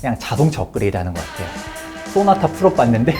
그냥 자동차 업그레이드 하는 것 같아요. 소나타 풀업 봤는데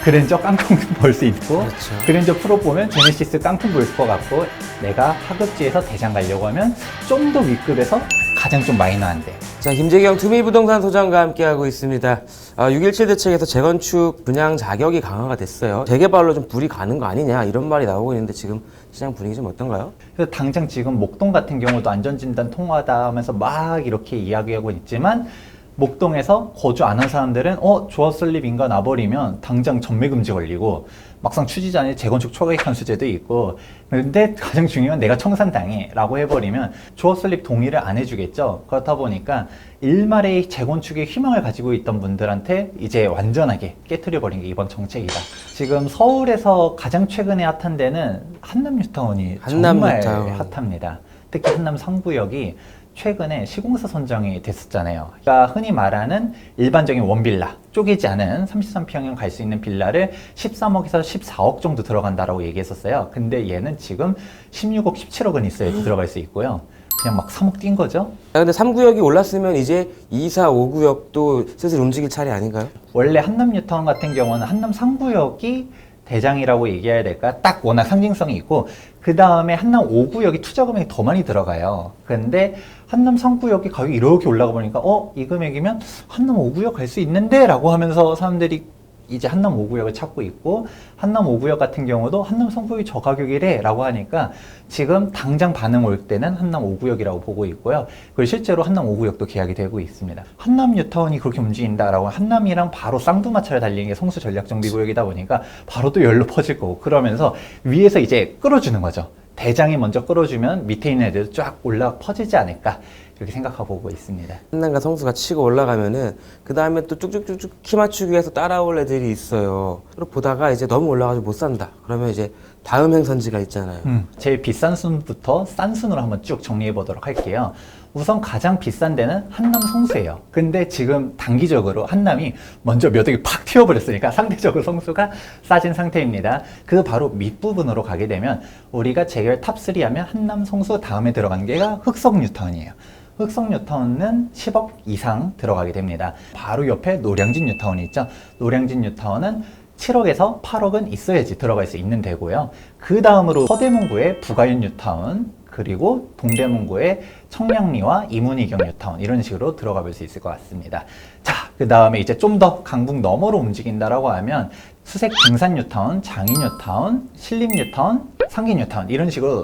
그랜저 깡통 볼 수 있고, 그렇죠. 그랜저 풀업 보면 제네시스 깡통 볼 것 같고, 내가 하급지에서 대장 가려고 하면 좀 더 윗급에서 가장 좀 마이너한데. 자, 김재경 투미부동산 소장과 함께하고 있습니다. 6.17 대책에서 재건축 분양 자격이 강화가 됐어요. 재개발로 좀 불이 가는 거 아니냐 이런 말이 나오고 있는데 지금 시장 분위기 좀 어떤가요? 그래서 당장 지금 목동 같은 경우도 안전진단 통과하다 하면서 막 이렇게 이야기하고 있지만, 목동에서 거주 안 한 사람들은 조합설립인가 나버리면 당장 전매금지 걸리고, 막상 취지자니 재건축 초과이익한 수재도 있고, 근데 가장 중요한 내가 청산당해 라고 해버리면 조합설립 동의를 안 해주겠죠. 그렇다 보니까 일말의 재건축에 희망을 가지고 있던 분들한테 이제 완전하게 깨트려버린 게 이번 정책이다. 지금 서울에서 가장 최근에 핫한 데는 한남뉴타운이 정말 핫합니다. 특히 한남 3구역이 최근에 시공사 선정이 됐었잖아요. 그러니까 흔히 말하는 일반적인 원빌라, 쪼개지 않은 33평형 갈 수 있는 빌라를 13억에서 14억 정도 들어간다라고 얘기했었어요. 근데 얘는 지금 16억, 17억은 있어야 들어갈 수 있고요. 그냥 막 3억 뛴 거죠. 근데 3구역이 올랐으면 이제 2, 4, 5구역도 슬슬 움직일 차례 아닌가요? 원래 한남뉴타운 같은 경우는 한남 3구역이 대장이라고 얘기해야 될까? 딱 워낙 상징성이 있고, 그 다음에 한남 5구역이 투자 금액이 더 많이 들어가요. 근데 한남 3구역이 가격이 이렇게 올라가 보니까 이 금액이면 한남 5구역 갈 수 있는데? 라고 하면서 사람들이 이제 한남 5구역을 찾고 있고, 한남 5구역 같은 경우도 한남 3구역이 저 가격이래 라고 하니까 지금 당장 반응 올 때는 한남 5구역이라고 보고 있고요. 그리고 실제로 한남 5구역도 계약이 되고 있습니다. 한남 뉴타운이 그렇게 움직인다라고 한남이랑 바로 쌍두마차를 달리는 게 성수 전략정비구역이다 보니까 바로 또 열로 퍼질 거고, 그러면서 위에서 이제 끌어주는 거죠. 대장이 먼저 끌어주면 밑에 있는 애들도 쫙 올라 퍼지지 않을까, 이렇게 생각하고 보고 있습니다. 한남과 성수가 치고 올라가면은 그 다음에 또 쭉쭉쭉쭉 키 맞추기 위해서 따라올 애들이 있어요. 그리고 보다가 이제 너무 올라가지고 못 산다. 그러면 이제 다음 행선지가 있잖아요. 제일 비싼 순부터 싼 순으로 한번 쭉 정리해 보도록 할게요. 우선 가장 비싼 데는 한남 성수예요. 근데 지금 단기적으로 한남이 먼저 몇 억이 팍 튀어버렸으니까 상대적으로 성수가 싸진 상태입니다. 그 바로 밑부분으로 가게 되면 우리가 재결 탑3 하면 한남 성수 다음에 들어간 게가 흑석뉴타운이에요. 흑석뉴타운은 10억 이상 들어가게 됩니다. 바로 옆에 노량진 뉴타운이 있죠. 노량진 뉴타운은 7억에서 8억은 있어야지 들어갈 수 있는 데고요. 그 다음으로 서대문구의 부가윤 뉴타운, 그리고 동대문구의 청량리와 이문희경 뉴타운, 이런 식으로 들어가 볼 수 있을 것 같습니다. 자, 그 다음에 이제 좀 더 강북 너머로 움직인다라고 하면 수색 등산 뉴타운, 장인 뉴타운, 신림 뉴타운, 상기 뉴타운, 이런 식으로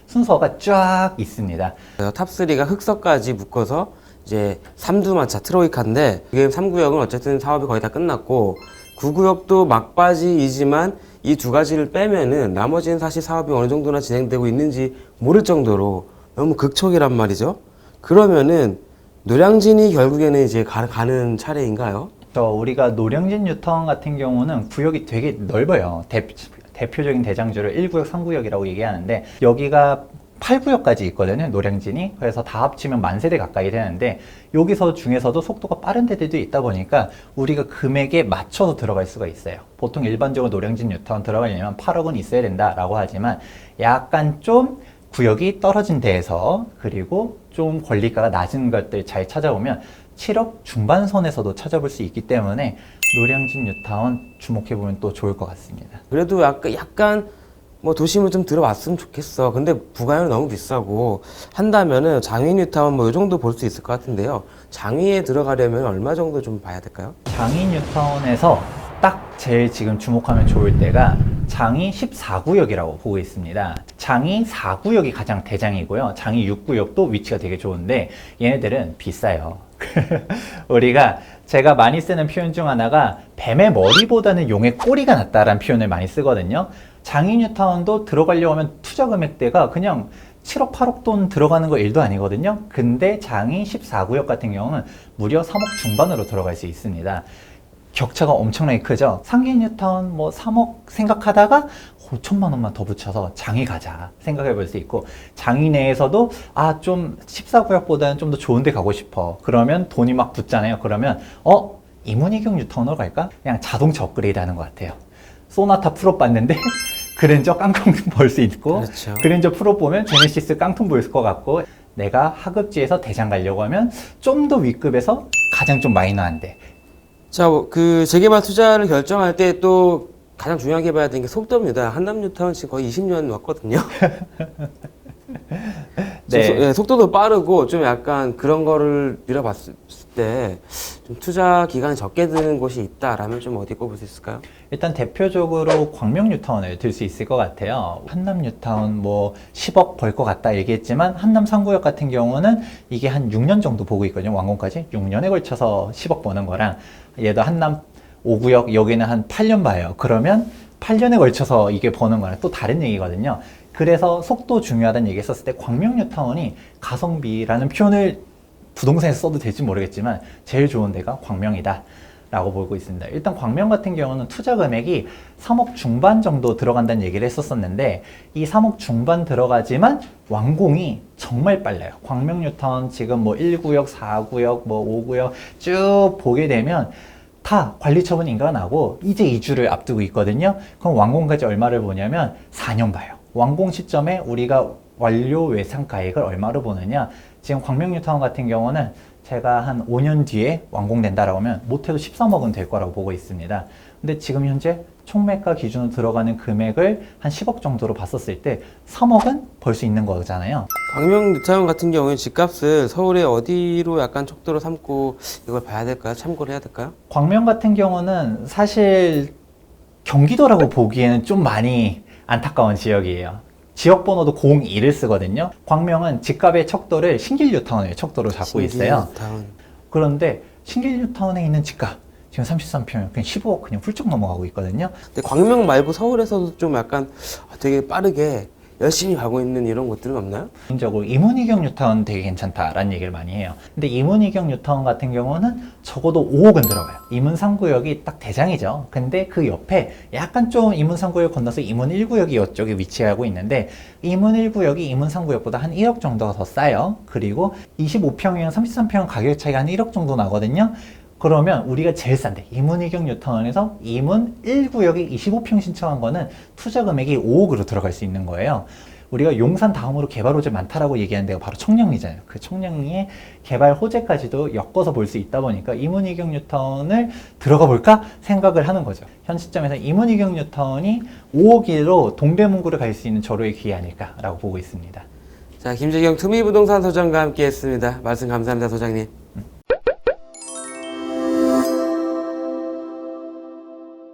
순서가 쫙 있습니다. 탑3가 흑석까지 묶어서 이제 삼두마차 트로이카인데, 지금 3구역은 어쨌든 사업이 거의 다 끝났고 9구역도 막바지이지만 이 두 가지를 빼면은 나머지는 사실 사업이 어느 정도나 진행되고 있는지 모를 정도로 너무 극초기란 말이죠. 그러면은 노량진이 결국에는 이제 가는 차례인가요? 우리가 노량진 뉴타운 같은 경우는 구역이 되게 넓어요. 대표적인 대장주를 1구역, 3구역이라고 얘기하는데, 여기가 8구역까지 있거든요, 노량진이. 그래서 다 합치면 10,000세대 가까이 되는데, 여기서 중에서도 속도가 빠른 데들도 있다 보니까 우리가 금액에 맞춰서 들어갈 수가 있어요. 보통 일반적으로 노량진 뉴타운 들어가려면 8억은 있어야 된다라고 하지만, 약간 좀 구역이 떨어진 데에서, 그리고 좀 권리가가 낮은 것들 잘 찾아보면 7억 중반선에서도 찾아볼 수 있기 때문에 노량진 뉴타운 주목해보면 또 좋을 것 같습니다. 그래도 약간 뭐 도심을 좀 들어왔으면 좋겠어. 근데 부가는 너무 비싸고 한다면은 장위 뉴타운 뭐 이 정도 볼 수 있을 것 같은데요. 장위에 들어가려면 얼마 정도 좀 봐야 될까요? 장위 뉴타운에서 딱 제일 지금 주목하면 좋을 때가 장위 14구역이라고 보고 있습니다. 장위 4구역이 가장 대장이고요. 장위 6구역도 위치가 되게 좋은데 얘네들은 비싸요. 우리가 제가 많이 쓰는 표현 중 하나가 뱀의 머리보다는 용의 꼬리가 낫다라는 표현을 많이 쓰거든요. 장위 뉴타운도 들어가려고 하면 투자 금액대가 그냥 7억, 8억 돈 들어가는 거 일도 아니거든요. 근데 장위 14구역 같은 경우는 무려 3억 중반으로 들어갈 수 있습니다. 격차가 엄청나게 크죠. 상기 뉴타운 뭐 3억 생각하다가 5천만 원만 더 붙여서 장위 가자 생각해 볼 수 있고, 장위 내에서도 좀 14구역보다는 좀 더 좋은 데 가고 싶어. 그러면 돈이 막 붙잖아요. 그러면 이문희경 뉴타운으로 갈까? 그냥 자동차 업그레이드 하는 것 같아요. 소나타 풀업 봤는데 그랜저 깡통 볼 수 있고, 그렇죠. 그랜저 풀업 보면 제네시스 깡통 보일 것 같고, 내가 하급지에서 대장 가려고 하면 좀 더 윗급에서 가장 좀 마이너한데. 자, 그 재개발 투자를 결정할 때 또 가장 중요하게 봐야 되는 게 속도입니다. 한남뉴타운 지금 거의 20년 왔거든요. 네. 속도도 빠르고 좀 약간 그런 거를 밀어봤을 때 좀 투자 기간이 적게 드는 곳이 있다라면 좀 어디 꼽을 수 있을까요? 일단 대표적으로 광명뉴타운을 들 수 있을 것 같아요. 한남뉴타운 뭐 10억 벌 것 같다 얘기했지만 한남 3구역 같은 경우는 이게 한 6년 정도 보고 있거든요. 완공까지 6년에 걸쳐서 10억 버는 거랑 얘도 한남 5구역 여기는 한 8년 봐요. 그러면 8년에 걸쳐서 이게 버는 거랑 또 다른 얘기거든요. 그래서 속도 중요하다는 얘기 했었을 때 광명뉴타운이 가성비라는 표현을 부동산에서 써도 될지 모르겠지만 제일 좋은 데가 광명이다 라고 보고 있습니다. 일단 광명 같은 경우는 투자 금액이 3억 중반 정도 들어간다는 얘기를 했었었는데 이 3억 중반 들어가지만 완공이 정말 빨라요. 광명뉴타운 지금 뭐 1구역, 4구역, 뭐 5구역 쭉 보게 되면 다 관리처분 인가가 나고 이제 이주를 앞두고 있거든요. 그럼 완공까지 얼마를 보냐면 4년 봐요. 완공 시점에 우리가 완료 예상가액을 얼마로 보느냐. 지금 광명뉴타운 같은 경우는 제가 한 5년 뒤에 완공된다라고 하면 못해도 13억은 될 거라고 보고 있습니다. 근데 지금 현재 총매가 기준으로 들어가는 금액을 한 10억 정도로 봤었을 때 3억은 벌 수 있는 거잖아요. 광명뉴타운 같은 경우에 집값을 서울의 어디로 약간 척도로 삼고 이걸 봐야 될까요? 참고를 해야 될까요? 광명 같은 경우는 사실 경기도라고 보기에는 좀 많이 안타까운 지역이에요. 지역 번호도 02를 쓰거든요. 광명은 집값의 척도를 신길뉴타운의 척도로 잡고 있어요. 신길뉴타운. 그런데 신길뉴타운에 있는 집값 지금 33평 그냥 15억 그냥 훌쩍 넘어가고 있거든요. 근데 광명 말고 서울에서도 좀 약간 되게 빠르게 열심히 가고 있는 이런 곳들은 없나요? 개인적으로 이문희경 뉴타운 되게 괜찮다라는 얘기를 많이 해요. 근데 이문희경 뉴타운 같은 경우는 적어도 5억은 들어가요. 이문 3구역이 딱 대장이죠. 근데 그 옆에 약간 좀 이문 3구역 건너서 이문 1구역이 이쪽에 위치하고 있는데 이문 1구역이 이문 3구역보다 한 1억 정도가 더 싸요. 그리고 25평이랑 33평 가격 차이가 한 1억 정도 나거든요. 그러면 우리가 제일 싼데 이문희경 뉴타운에서 이문 1구역에 25평 신청한 거는 투자 금액이 5억으로 들어갈 수 있는 거예요. 우리가 용산 다음으로 개발 호재 많다라고 얘기하는 데가 바로 청량리잖아요. 그 청량리의 개발 호재까지도 엮어서 볼 수 있다 보니까 이문희경 뉴타운을 들어가 볼까 생각을 하는 거죠. 현 시점에서 이문희경 뉴타운이 5억으로 동대문구를 갈 수 있는 절호의 기회 아닐까라고 보고 있습니다. 자, 김재경 투미부동산 소장과 함께 했습니다. 말씀 감사합니다, 소장님.